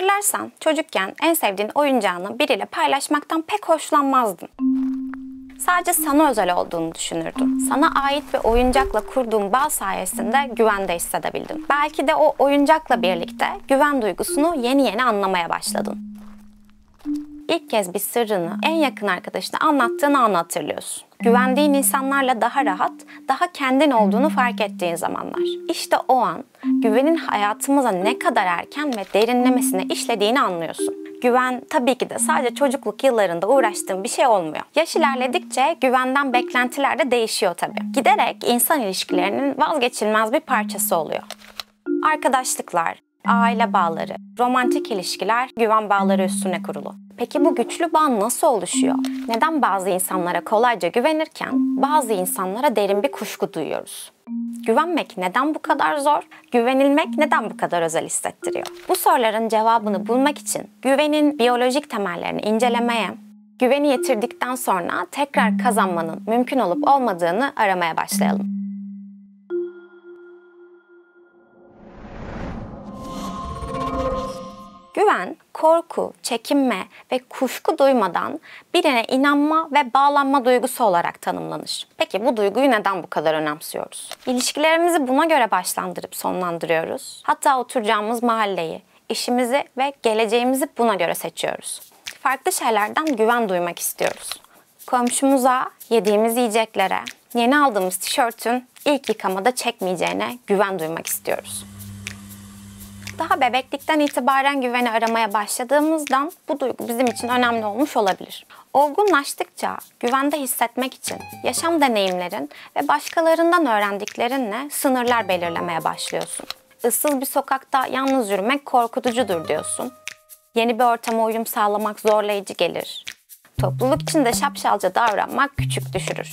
Hatırlarsan çocukken en sevdiğin oyuncağını biriyle paylaşmaktan pek hoşlanmazdın. Sadece sana özel olduğunu düşünürdün. Sana ait bir oyuncakla kurduğun bağ sayesinde güvende hissedebildin. Belki de o oyuncakla birlikte güven duygusunu yeni anlamaya başladın. İlk kez bir sırrını en yakın arkadaşına anlattığın anı hatırlıyorsun. Güvendiğin insanlarla daha rahat, daha kendin olduğunu fark ettiğin zamanlar. İşte o an güvenin hayatımıza ne kadar erken ve derinlemesine işlediğini anlıyorsun. Güven tabii ki de sadece çocukluk yıllarında uğraştığın bir şey olmuyor. Yaş ilerledikçe güvenden beklentiler de değişiyor tabii. Giderek insan ilişkilerinin vazgeçilmez bir parçası oluyor. Arkadaşlıklar, aile bağları, romantik ilişkiler güven bağları üstüne kurulu. Peki bu güçlü bağ nasıl oluşuyor? Neden bazı insanlara kolayca güvenirken bazı insanlara derin bir kuşku duyuyoruz? Güvenmek neden bu kadar zor? Güvenilmek neden bu kadar özel hissettiriyor? Bu soruların cevabını bulmak için güvenin biyolojik temellerini incelemeye, güveni yitirdikten sonra tekrar kazanmanın mümkün olup olmadığını aramaya başlayalım. Güven, korku, çekinme ve kuşku duymadan birine inanma ve bağlanma duygusu olarak tanımlanır. Peki bu duyguyu neden bu kadar önemsiyoruz? İlişkilerimizi buna göre başlandırıp sonlandırıyoruz. Hatta oturacağımız mahalleyi, işimizi ve geleceğimizi buna göre seçiyoruz. Farklı şeylerden güven duymak istiyoruz. Komşumuza, yediğimiz yiyeceklere, yeni aldığımız tişörtün ilk yıkamada çekmeyeceğine güven duymak istiyoruz. Daha bebeklikten itibaren güveni aramaya başladığımızdan bu duygu bizim için önemli olmuş olabilir. Olgunlaştıkça güvende hissetmek için yaşam deneyimlerin ve başkalarından öğrendiklerinle sınırlar belirlemeye başlıyorsun. Issız bir sokakta yalnız yürümek korkutucudur diyorsun. Yeni bir ortama uyum sağlamak zorlayıcı gelir. Topluluk içinde şapşalca davranmak küçük düşürür.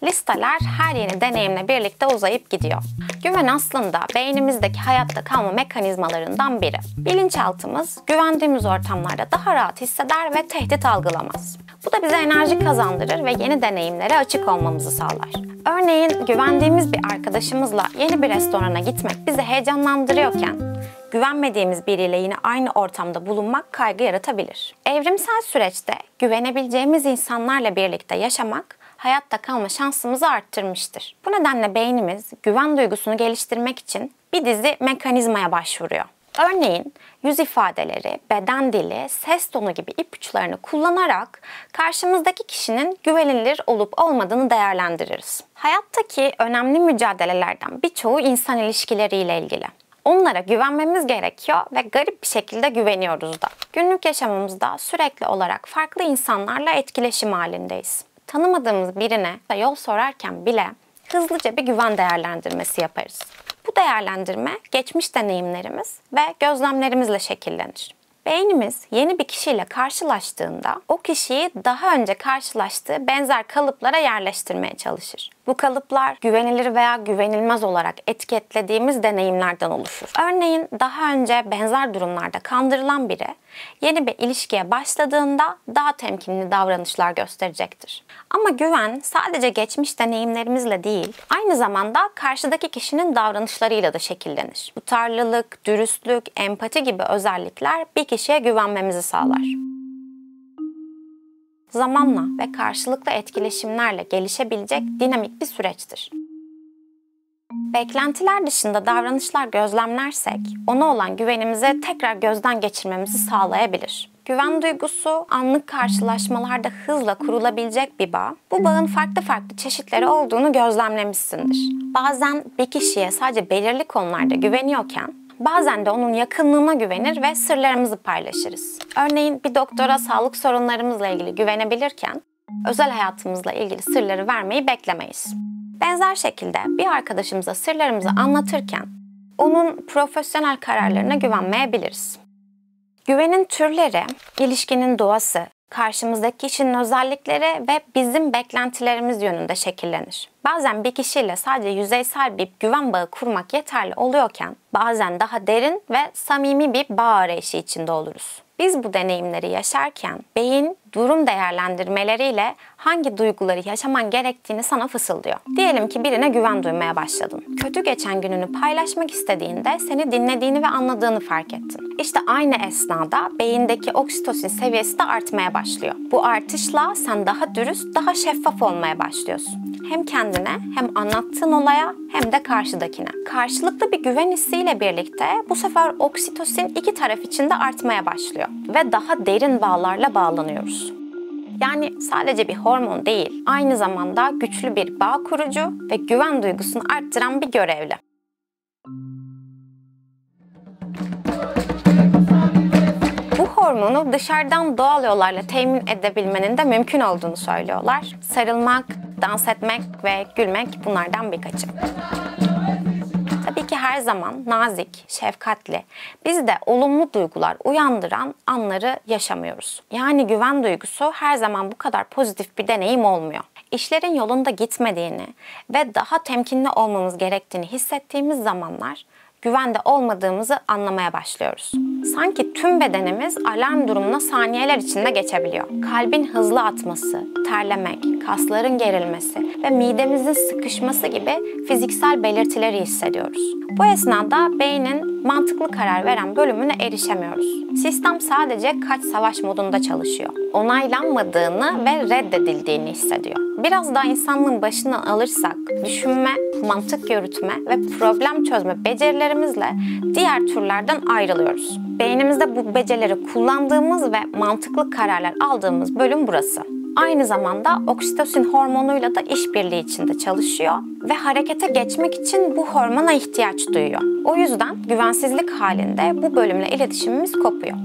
Listeler her yeni deneyimle birlikte uzayıp gidiyor. Güven aslında beynimizdeki hayatta kalma mekanizmalarından biri. Bilinçaltımız güvendiğimiz ortamlarda daha rahat hisseder ve tehdit algılamaz. Bu da bize enerji kazandırır ve yeni deneyimlere açık olmamızı sağlar. Örneğin güvendiğimiz bir arkadaşımızla yeni bir restorana gitmek bizi heyecanlandırıyorken, güvenmediğimiz biriyle yine aynı ortamda bulunmak kaygı yaratabilir. Evrimsel süreçte güvenebileceğimiz insanlarla birlikte yaşamak hayatta kalma şansımızı arttırmıştır. Bu nedenle beynimiz güven duygusunu geliştirmek için bir dizi mekanizmaya başvuruyor. Örneğin yüz ifadeleri, beden dili, ses tonu gibi ipuçlarını kullanarak karşımızdaki kişinin güvenilir olup olmadığını değerlendiririz. Hayattaki önemli mücadelelerden birçoğu insan ilişkileriyle ilgili. Onlara güvenmemiz gerekiyor ve garip bir şekilde güveniyoruz da. Günlük yaşamımızda sürekli olarak farklı insanlarla etkileşim halindeyiz. Tanımadığımız birine yol sorarken bile hızlıca bir güven değerlendirmesi yaparız. Bu değerlendirme geçmiş deneyimlerimiz ve gözlemlerimizle şekillenir. Beynimiz yeni bir kişiyle karşılaştığında o kişiyi daha önce karşılaştığı benzer kalıplara yerleştirmeye çalışır. Bu kalıplar güvenilir veya güvenilmez olarak etiketlediğimiz deneyimlerden oluşur. Örneğin daha önce benzer durumlarda kandırılan biri yeni bir ilişkiye başladığında daha temkinli davranışlar gösterecektir. Ama güven sadece geçmiş deneyimlerimizle değil, aynı zamanda karşıdaki kişinin davranışlarıyla da şekillenir. Tutarlılık, dürüstlük, empati gibi özellikler bir kişiye güvenmemizi sağlar. Zamanla ve karşılıklı etkileşimlerle gelişebilecek dinamik bir süreçtir. Beklentiler dışında davranışlar gözlemlersek, ona olan güvenimizi tekrar gözden geçirmemizi sağlayabilir. Güven duygusu, anlık karşılaşmalarda hızla kurulabilecek bir bağ. Bu bağın farklı çeşitleri olduğunu gözlemlemişsindir. Bazen bir kişiye sadece belirli konularda güveniyorken, bazen de onun yakınlığına güvenir ve sırlarımızı paylaşırız. Örneğin bir doktora sağlık sorunlarımızla ilgili güvenebilirken, özel hayatımızla ilgili sırları vermeyi beklemeyiz. Benzer şekilde bir arkadaşımıza sırlarımızı anlatırken, onun profesyonel kararlarına güvenmeyebiliriz. Güvenin türleri, ilişkinin doğası, karşımızdaki kişinin özellikleri ve bizim beklentilerimiz yönünde şekillenir. Bazen bir kişiyle sadece yüzeysel bir güven bağı kurmak yeterli oluyorken, bazen daha derin ve samimi bir bağ arayışı içinde oluruz. Biz bu deneyimleri yaşarken beyin durum değerlendirmeleriyle hangi duyguları yaşaman gerektiğini sana fısıldıyor. Diyelim ki birine güven duymaya başladın. Kötü geçen gününü paylaşmak istediğinde seni dinlediğini ve anladığını fark ettin. İşte aynı esnada beyindeki oksitosin seviyesi de artmaya başlıyor. Bu artışla sen daha dürüst, daha şeffaf olmaya başlıyorsun. Hem kendine, hem anlattığın olaya, hem de karşıdakine. Karşılıklı bir güven hissiyle birlikte bu sefer oksitosin iki taraf için de artmaya başlıyor. Ve daha derin bağlarla bağlanıyoruz. Yani sadece bir hormon değil, aynı zamanda güçlü bir bağ kurucu ve güven duygusunu arttıran bir görevli. Bu hormonu dışarıdan doğal yollarla temin edebilmenin de mümkün olduğunu söylüyorlar. Sarılmak, dans etmek ve gülmek bunlardan birkaçı. Tabii ki her zaman nazik, şefkatli, bizde olumlu duygular uyandıran anları yaşamıyoruz. Yani güven duygusu her zaman bu kadar pozitif bir deneyim olmuyor. İşlerin yolunda gitmediğini ve daha temkinli olmamız gerektiğini hissettiğimiz zamanlar güvende olmadığımızı anlamaya başlıyoruz. Sanki tüm bedenimiz alarm durumuna saniyeler içinde geçebiliyor. Kalbin hızlı atması, terlemek, kasların gerilmesi ve midemizin sıkışması gibi fiziksel belirtileri hissediyoruz. Bu esnada beynin mantıklı karar veren bölümüne erişemiyoruz. Sistem sadece kaç savaş modunda çalışıyor. Onaylanmadığını ve reddedildiğini hissediyor. Biraz daha insanlığın başından alırsak, düşünme, mantık yürütme ve problem çözme becerilerimizle diğer türlerden ayrılıyoruz. Beynimizde bu becerileri kullandığımız ve mantıklı kararlar aldığımız bölüm burası. Aynı zamanda oksitosin hormonuyla da işbirliği içinde çalışıyor ve harekete geçmek için bu hormona ihtiyaç duyuyor. O yüzden güvensizlik halinde bu bölümle iletişimimiz kopuyor.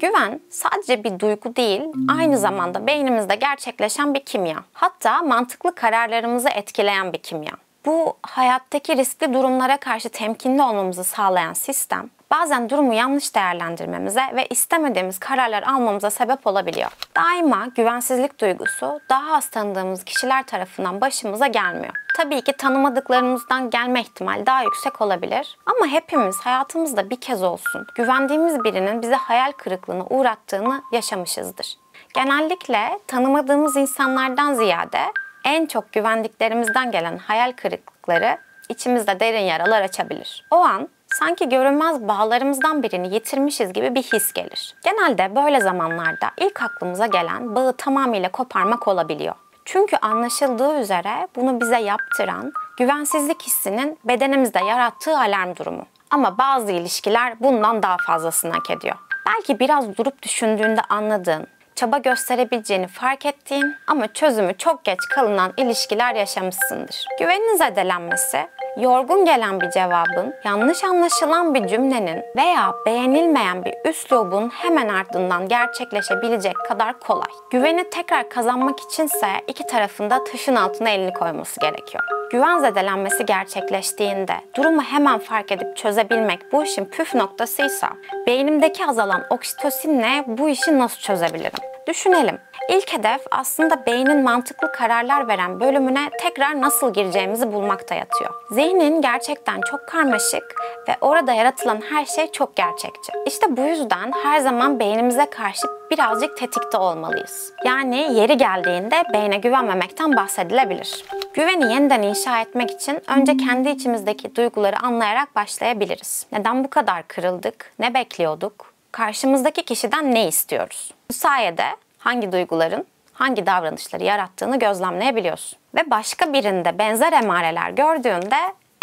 Güven sadece bir duygu değil, aynı zamanda beynimizde gerçekleşen bir kimya. Hatta mantıklı kararlarımızı etkileyen bir kimya. Bu hayattaki riskli durumlara karşı temkinli olmamızı sağlayan sistem, bazen durumu yanlış değerlendirmemize ve istemediğimiz kararlar almamıza sebep olabiliyor. Daima güvensizlik duygusu daha az tanıdığımız kişiler tarafından başımıza gelmiyor. Tabii ki tanımadıklarımızdan gelme ihtimali daha yüksek olabilir. Ama hepimiz hayatımızda bir kez olsun güvendiğimiz birinin bize hayal kırıklığına uğrattığını yaşamışızdır. Genellikle tanımadığımız insanlardan ziyade en çok güvendiklerimizden gelen hayal kırıklıkları içimizde derin yaralar açabilir. O an sanki görünmez bağlarımızdan birini yitirmişiz gibi bir his gelir. Genelde böyle zamanlarda ilk aklımıza gelen bağı tamamıyla koparmak olabiliyor. Çünkü anlaşıldığı üzere bunu bize yaptıran güvensizlik hissinin bedenimizde yarattığı alarm durumu. Ama bazı ilişkiler bundan daha fazlasını hak ediyor. Belki biraz durup düşündüğünde anladığın, çaba gösterebileceğini fark ettiğin ama çözümü çok geç kalınan ilişkiler yaşamışsındır. Güvenin zedelenmesi, yorgun gelen bir cevabın, yanlış anlaşılan bir cümlenin veya beğenilmeyen bir üslubun hemen ardından gerçekleşebilecek kadar kolay. Güveni tekrar kazanmak içinse iki tarafın da taşın altına elini koyması gerekiyor. Güven zedelenmesi gerçekleştiğinde durumu hemen fark edip çözebilmek bu işin püf noktasıysa, beynimdeki azalan oksitosinle bu işi nasıl çözebilirim? Düşünelim. İlk hedef aslında beynin mantıklı kararlar veren bölümüne tekrar nasıl gireceğimizi bulmakta yatıyor. Zihnin gerçekten çok karmaşık ve orada yaratılan her şey çok gerçekçi. İşte bu yüzden her zaman beynimize karşı birazcık tetikte olmalıyız. Yani yeri geldiğinde beyne güvenmemekten bahsedilebilir. Güveni yeniden inşa etmek için önce kendi içimizdeki duyguları anlayarak başlayabiliriz. Neden bu kadar kırıldık? Ne bekliyorduk? Karşımızdaki kişiden ne istiyoruz? Bu sayede hangi duyguların hangi davranışları yarattığını gözlemleyebiliyorsun. Ve başka birinde benzer emareler gördüğünde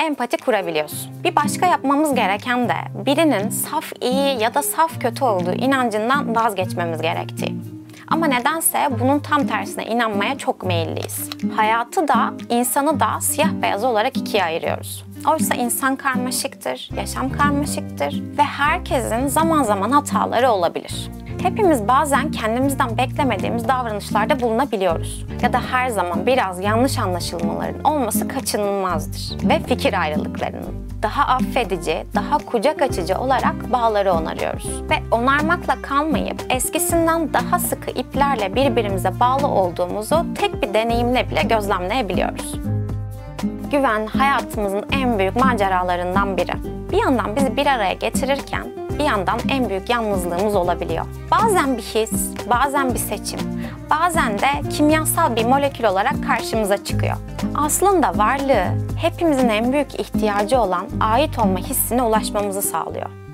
empati kurabiliyorsun. Bir başka yapmamız gereken de birinin saf iyi ya da saf kötü olduğu inancından vazgeçmemiz gerektiği. Ama nedense bunun tam tersine inanmaya çok meyilliyiz. Hayatı da, insanı da siyah beyaz olarak ikiye ayırıyoruz. Oysa insan karmaşıktır, yaşam karmaşıktır ve herkesin zaman zaman hataları olabilir. Hepimiz bazen kendimizden beklemediğimiz davranışlarda bulunabiliyoruz. Ya da her zaman biraz yanlış anlaşılmaların olması kaçınılmazdır. Ve fikir ayrılıklarının. Daha affedici, daha kucak açıcı olarak bağları onarıyoruz. Ve onarmakla kalmayıp eskisinden daha sıkı iplerle birbirimize bağlı olduğumuzu tek bir deneyimle bile gözlemleyebiliyoruz. Güven hayatımızın en büyük maceralarından biri. Bir yandan bizi bir araya getirirken bir yandan en büyük yalnızlığımız olabiliyor. Bazen bir his, bazen bir seçim, bazen de kimyasal bir molekül olarak karşımıza çıkıyor. Aslında varlığı hepimizin en büyük ihtiyacı olan ait olma hissine ulaşmamızı sağlıyor.